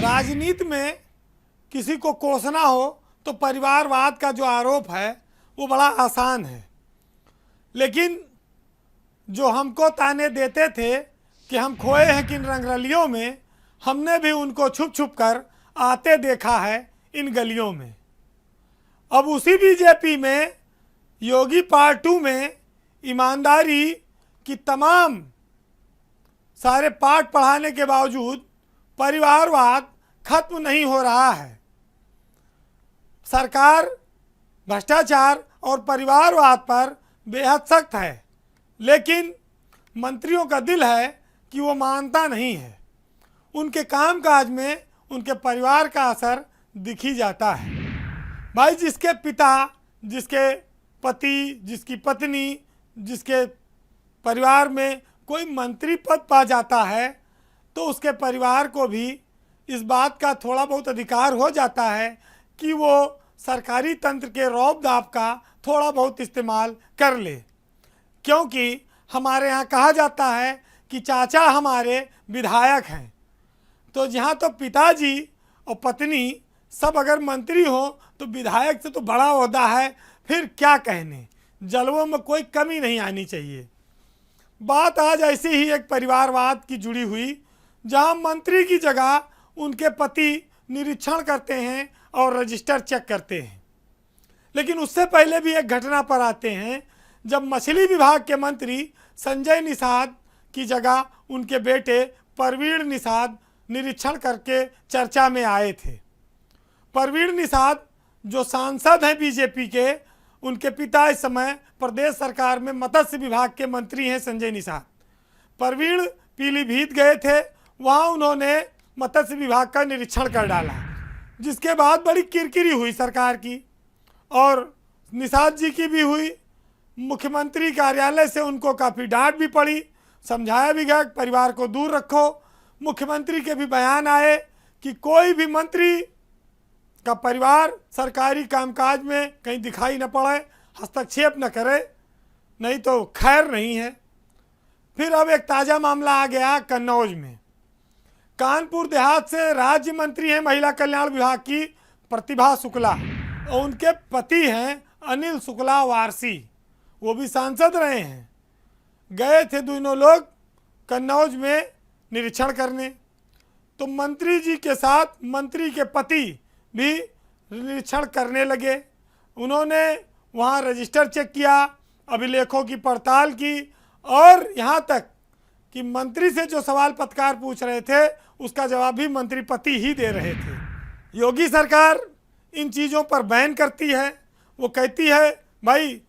राजनीति में किसी को कोसना हो तो परिवारवाद का जो आरोप है वो बड़ा आसान है, लेकिन जो हमको ताने देते थे कि हम खोए हैं किन रंगरलियों में, हमने भी उनको छुप छुप कर आते देखा है इन गलियों में। अब उसी बीजेपी में योगी पार्ट 2 में ईमानदारी की तमाम सारे पाठ पढ़ाने के बावजूद परिवारवाद खत्म नहीं हो रहा है। सरकार भ्रष्टाचार और परिवारवाद पर बेहद सख्त है, लेकिन मंत्रियों का दिल है कि वो मानता नहीं है। उनके कामकाज में उनके परिवार का असर दिख ही जाता है। भाई, जिसके पिता, जिसके पति, जिसकी पत्नी, जिसके परिवार में कोई मंत्री पद पा जाता है तो उसके परिवार को भी इस बात का थोड़ा बहुत अधिकार हो जाता है कि वो सरकारी तंत्र के रौब दाब का थोड़ा बहुत इस्तेमाल कर ले, क्योंकि हमारे यहाँ कहा जाता है कि चाचा हमारे विधायक हैं। तो जहाँ तो पिताजी और पत्नी सब अगर मंत्री हो तो विधायक से तो बड़ा ओहदा है, फिर क्या कहने। जलवों में कोई कमी नहीं आनी चाहिए। बात आज ऐसी ही एक परिवारवाद की जुड़ी हुई, जहाँ मंत्री की जगह उनके पति निरीक्षण करते हैं और रजिस्टर चेक करते हैं। लेकिन उससे पहले भी एक घटना पर आते हैं, जब मछली विभाग के मंत्री संजय निषाद की जगह उनके बेटे परवीण निषाद निरीक्षण करके चर्चा में आए थे। परवीण निषाद जो सांसद हैं बीजेपी के, उनके पिता इस समय प्रदेश सरकार में मत्स्य विभाग के मंत्री हैं संजय निषाद। परवीण पीलीभीत गए थे, वहाँ उन्होंने मत्स्य विभाग का निरीक्षण कर डाला, जिसके बाद बड़ी किरकिरी हुई सरकार की और निषाद जी की भी हुई। मुख्यमंत्री कार्यालय से उनको काफ़ी डांट भी पड़ी, समझाया भी गया परिवार को दूर रखो। मुख्यमंत्री के भी बयान आए कि कोई भी मंत्री का परिवार सरकारी कामकाज में कहीं दिखाई न पड़े, हस्तक्षेप न करे, नहीं तो खैर नहीं है। फिर अब एक ताज़ा मामला आ गया कन्नौज में। कानपुर देहात से राज्य मंत्री हैं महिला कल्याण विभाग की प्रतिभा शुक्ला, और उनके पति हैं अनिल शुक्ला वारसी, वो भी सांसद रहे हैं। गए थे दोनों लोग कन्नौज में निरीक्षण करने, तो मंत्री जी के साथ मंत्री के पति भी निरीक्षण करने लगे। उन्होंने वहाँ रजिस्टर चेक किया, अभिलेखों की पड़ताल की, और यहाँ तक कि मंत्री से जो सवाल पत्रकार पूछ रहे थे उसका जवाब भी मंत्री पति ही दे रहे थे। योगी सरकार इन चीज़ों पर बैन करती है। वो कहती है भाई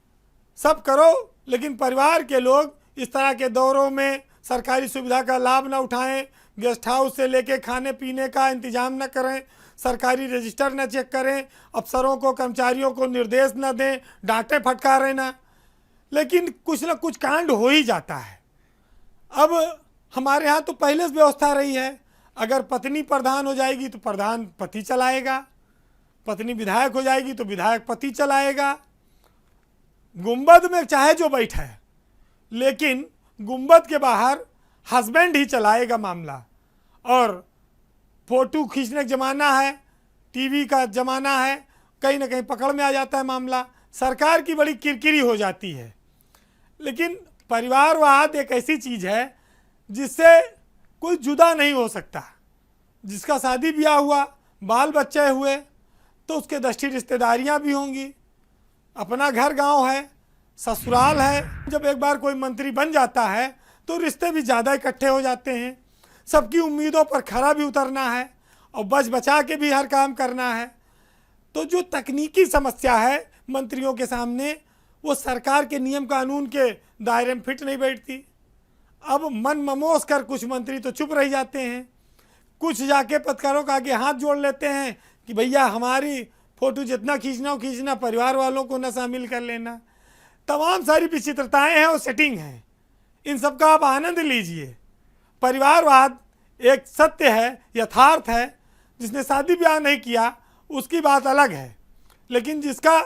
सब करो, लेकिन परिवार के लोग इस तरह के दौरों में सरकारी सुविधा का लाभ न उठाएं, गेस्ट हाउस से लेके खाने पीने का इंतजाम न करें, सरकारी रजिस्टर न चेक करें, अफसरों को कर्मचारियों को निर्देश न दें, डांटे फटकारें ना। लेकिन कुछ न कुछ कांड हो ही जाता है। अब हमारे यहाँ तो पहले से व्यवस्था रही है, अगर पत्नी प्रधान हो जाएगी तो प्रधान पति चलाएगा, पत्नी विधायक हो जाएगी तो विधायक पति चलाएगा। गुंबद में चाहे जो बैठा है, लेकिन गुंबद के बाहर हस्बैंड ही चलाएगा मामला। और फोटो खींचने का ज़माना है, टीवी का ज़माना है, कहीं ना कहीं पकड़ में आ जाता है मामला, सरकार की बड़ी किरकिरी हो जाती है। लेकिन परिवारवाद एक ऐसी चीज़ है जिससे कोई जुदा नहीं हो सकता। जिसका शादी ब्याह हुआ, बाल बच्चे हुए, तो उसके 10 रिश्तेदारियां भी होंगी, अपना घर गांव है, ससुराल है। जब एक बार कोई मंत्री बन जाता है तो रिश्ते भी ज़्यादा इकट्ठे हो जाते हैं, सबकी उम्मीदों पर खरा भी उतरना है और बच बचा के भी हर काम करना है। तो जो तकनीकी समस्या है मंत्रियों के सामने, वो सरकार के नियम कानून के दायरे में फिट नहीं बैठती। अब मन ममोस कर कुछ मंत्री तो चुप रह जाते हैं, कुछ जाके पत्रकारों के आगे हाथ जोड़ लेते हैं कि भैया हमारी फ़ोटो जितना खींचना हो खींचना, परिवार वालों को न शामिल कर लेना। तमाम सारी विचित्रताएं हैं और सेटिंग हैं, इन सब का आप आनंद लीजिए। परिवारवाद एक सत्य है, यथार्थ है। जिसने शादी ब्याह नहीं किया उसकी बात अलग है, लेकिन जिसका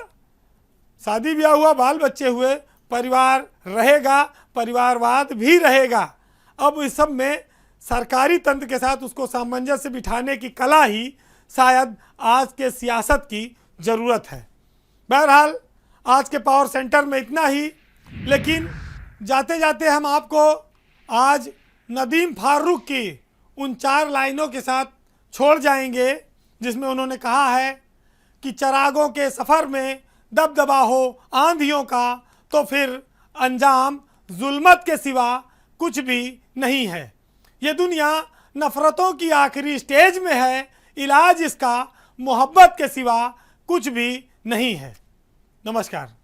शादी ब्याह हुआ, बाल बच्चे हुए, परिवार रहेगा, परिवारवाद भी रहेगा। अब इस सब में सरकारी तंत्र के साथ उसको सामंजस्य बिठाने की कला ही शायद आज के सियासत की ज़रूरत है। बहरहाल आज के पावर सेंटर में इतना ही, लेकिन जाते जाते हम आपको आज नदीम फारूक की उन 4 लाइनों के साथ छोड़ जाएंगे जिसमें उन्होंने कहा है कि चरागों के सफ़र में दबदबा हो आंधियों का तो फिर अंजाम जुल्मत के सिवा कुछ भी नहीं है। ये दुनिया नफ़रतों की आखिरी स्टेज में है, इलाज इसका मोहब्बत के सिवा कुछ भी नहीं है। नमस्कार।